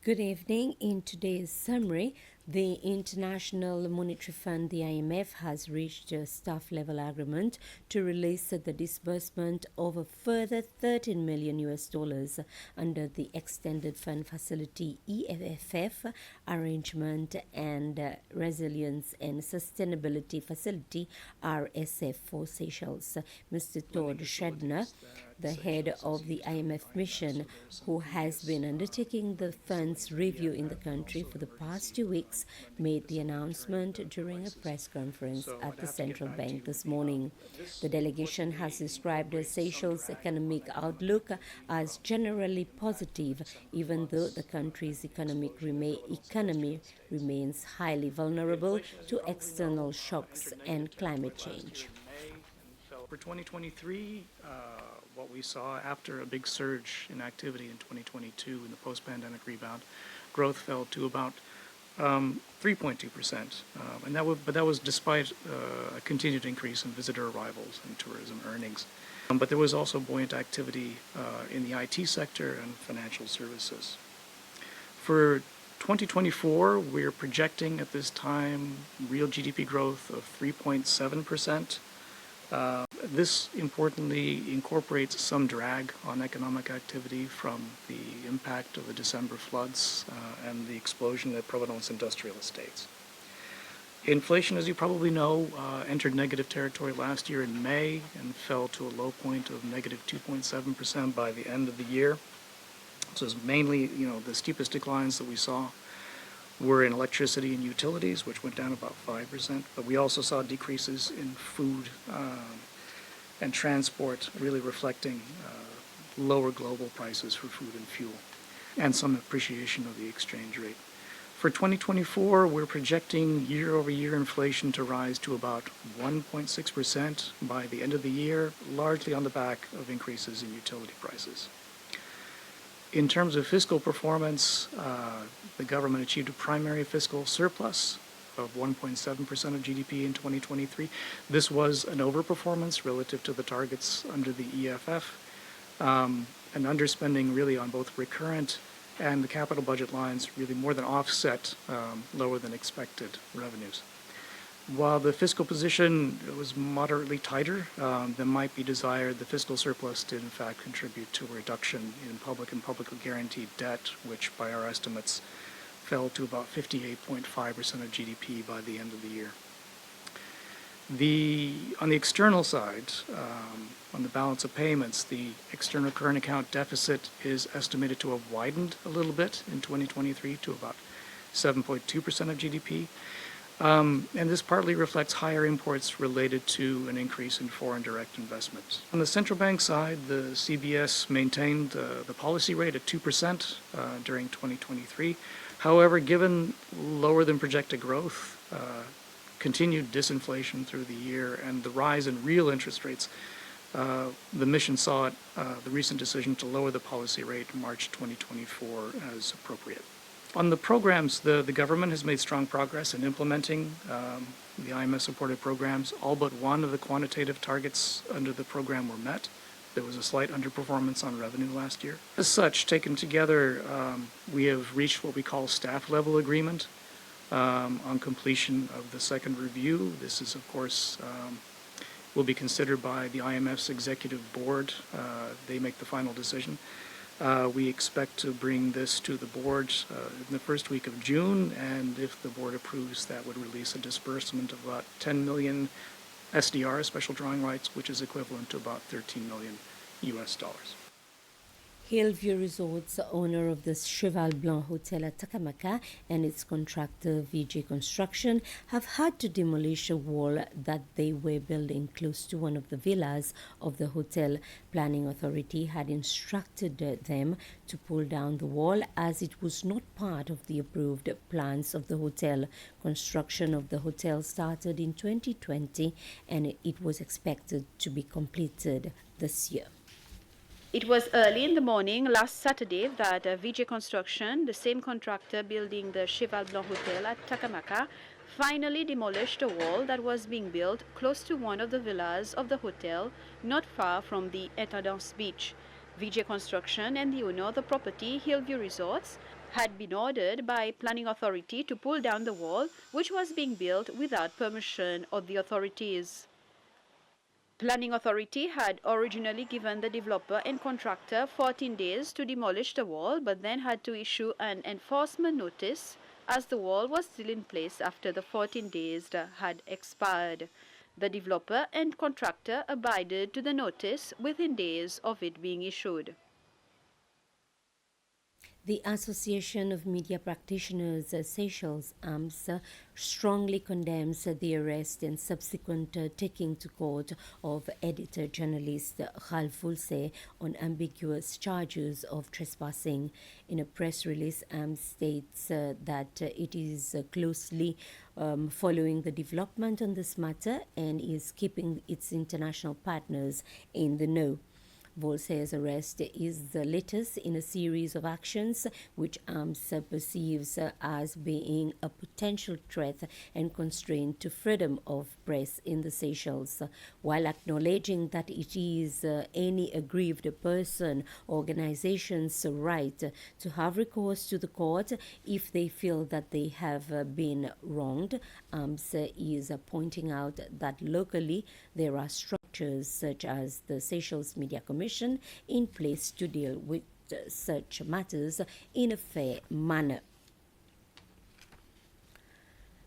Good evening. In today's summary, the International Monetary Fund, the IMF, has reached a staff-level agreement to release the disbursement of a further $13 million under the Extended Fund Facility EFF arrangement and Resilience and Sustainability Facility RSF for Seychelles. Mr. Todd Shedner, the head of the IMF mission, who has been undertaking the fund's review in the country for the past 2 weeks, made the announcement during a press conference at the central bank this morning. The delegation has described Seychelles' economic outlook as generally positive, even though the country's economy remains highly vulnerable to external shocks and climate change. For 2023, what we saw after a big surge in activity in 2022 in the post-pandemic rebound, growth fell to about 3.2%, but that was despite a continued increase in visitor arrivals and tourism earnings. But there was also buoyant activity in the IT sector and financial services. For 2024, we're projecting at this time real GDP growth of 3.7%. This importantly incorporates some drag on economic activity from the impact of the December floods and the explosion at Providence Industrial Estates. Inflation, as you probably know, entered negative territory last year in May and fell to a low point of negative 2.7% by the end of the year. So it's mainly, the steepest declines that we saw were in electricity and utilities, which went down about 5%, but we also saw decreases in food and transport, really reflecting lower global prices for food and fuel, and some appreciation of the exchange rate. For 2024, we're projecting year-over-year inflation to rise to about 1.6% by the end of the year, largely on the back of increases in utility prices. In terms of fiscal performance, the government achieved a primary fiscal surplus of 1.7% of GDP in 2023. This was an overperformance relative to the targets under the EFF, and underspending really on both recurrent and the capital budget lines really more than offset lower than expected revenues. While the fiscal position was moderately tighter than might be desired, the fiscal surplus did in fact contribute to a reduction in public and publicly guaranteed debt, which by our estimates fell to about 58.5% of GDP by the end of the year. On the external side, on the balance of payments, the external current account deficit is estimated to have widened a little bit in 2023 to about 7.2% of GDP. And this partly reflects higher imports related to an increase in foreign direct investment. On the central bank side, the CBS maintained the policy rate at 2% during 2023. However, given lower than projected growth, continued disinflation through the year, and the rise in real interest rates, the mission saw the recent decision to lower the policy rate in March 2024 as appropriate. On the programs, the government has made strong progress in implementing the IMF-supported programs. All but one of the quantitative targets under the program were met. There was a slight underperformance on revenue last year. As such, taken together, we have reached what we call staff-level agreement on completion of the second review. This is, of course, will be considered by the IMF's executive board. They make the final decision. We expect to bring this to the board in the first week of June, and if the board approves, that would release a disbursement of about 10 million SDR, special drawing rights, which is equivalent to about $13 million. Hillview Resorts, owner of the Cheval Blanc Hotel at Takamaka, and its contractor VJ Construction have had to demolish a wall that they were building close to one of the villas of the hotel. Planning Authority had instructed them to pull down the wall as it was not part of the approved plans of the hotel. Construction of the hotel started in 2020 and it was expected to be completed this year. It was early in the morning last Saturday that VJ Construction, the same contractor building the Cheval Blanc Hotel at Takamaka, finally demolished a wall that was being built close to one of the villas of the hotel, not far from the Intendance Beach. VJ Construction and the owner of the property, Hillview Resorts, had been ordered by planning authority to pull down the wall, which was being built without permission of the authorities. Planning authority had originally given the developer and contractor 14 days to demolish the wall, but then had to issue an enforcement notice as the wall was still in place after the 14 days had expired. The developer and contractor abided to the notice within days of it being issued. The Association of Media Practitioners, Seychelles, AMS, strongly condemns the arrest and subsequent taking to court of editor-journalist Ralph Fulse on ambiguous charges of trespassing. In a press release, AMS states that it is closely following the development on this matter and is keeping its international partners in the know. Volsey's arrest is the latest in a series of actions which AMS perceives as being a potential threat and constraint to freedom of press in the Seychelles, while acknowledging that it is any aggrieved person or organization's right to have recourse to the court if they feel that they have been wronged. AMS is pointing out that locally there are structures such as the Seychelles Media Commission in place to deal with such matters in a fair manner.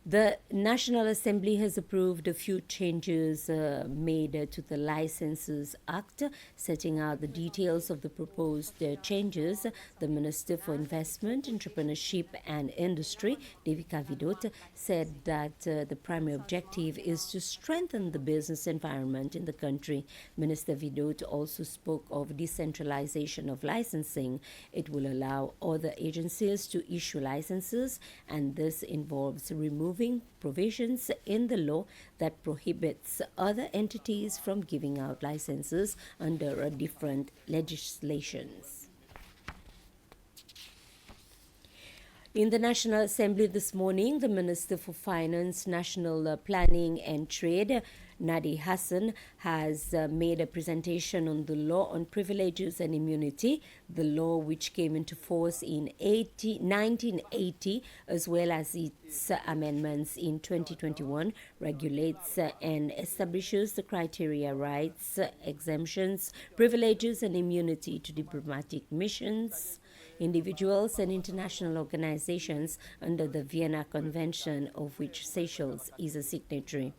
The National Assembly has approved a few changes made to the Licenses Act, setting out the details of the proposed changes. The Minister for Investment, Entrepreneurship and Industry, Devika Vidot, said that the primary objective is to strengthen the business environment in the country. Minister Vidot also spoke of decentralization of licensing. It will allow other agencies to issue licenses, and this involves removing provisions in the law that prohibits other entities from giving out licenses under different legislations. In the National Assembly this morning, the Minister for Finance, National Planning and Trade, Nadi Hassan, has made a presentation on the law on privileges and immunity, the law which came into force in 1980, as well as its amendments in 2021, regulates and establishes the criteria, rights, exemptions, privileges and immunity to diplomatic missions, individuals and international organizations under the Vienna Convention, of which Seychelles is a signatory.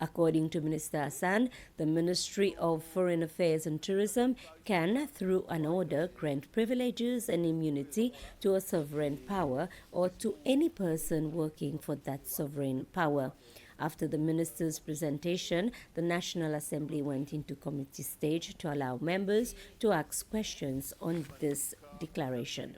According to Minister Hassan, the Ministry of Foreign Affairs and Tourism can, through an order, grant privileges and immunity to a sovereign power or to any person working for that sovereign power. After the minister's presentation, the National Assembly went into committee stage to allow members to ask questions on this declaration.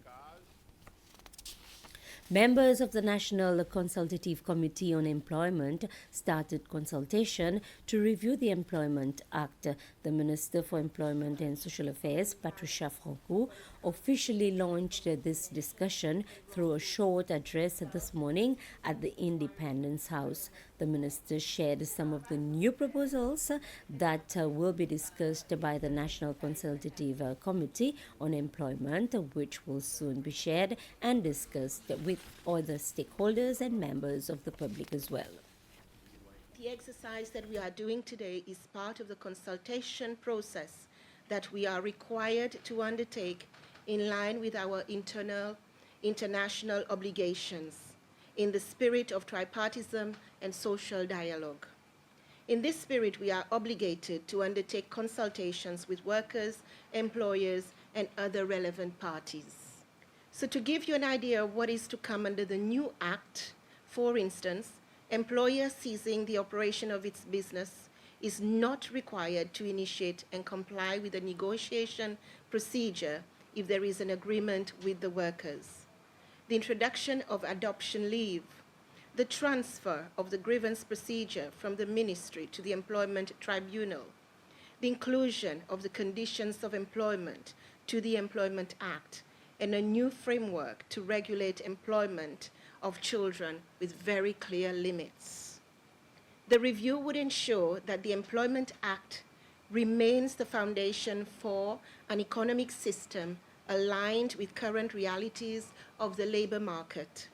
Members of the National Consultative Committee on Employment started consultation to review the Employment Act. The Minister for Employment and Social Affairs, Patricia Franco, officially launched this discussion through a short address this morning at the Independence House. The minister shared some of the new proposals that will be discussed by the National Consultative Committee on Employment, which will soon be shared and discussed with other stakeholders and members of the public as well. The exercise that we are doing today is part of the consultation process that we are required to undertake in line with our international obligations, in the spirit of tripartism and social dialogue. In this spirit, we are obligated to undertake consultations with workers, employers, and other relevant parties. So to give you an idea of what is to come under the new Act, for instance, employer ceasing the operation of its business is not required to initiate and comply with a negotiation procedure if there is an agreement with the workers. The introduction of adoption leave, the transfer of the grievance procedure from the Ministry to the Employment Tribunal, the inclusion of the conditions of employment to the Employment Act, and a new framework to regulate employment of children with very clear limits. The review would ensure that the Employment Act remains the foundation for an economic system aligned with current realities of the labor market,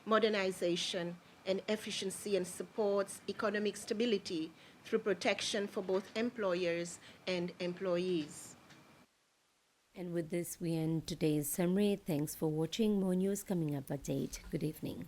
modernization, and efficiency, and supports economic stability through protection for both employers and employees. And with this, we end today's summary. Thanks for watching. More news coming up at 8. Good evening.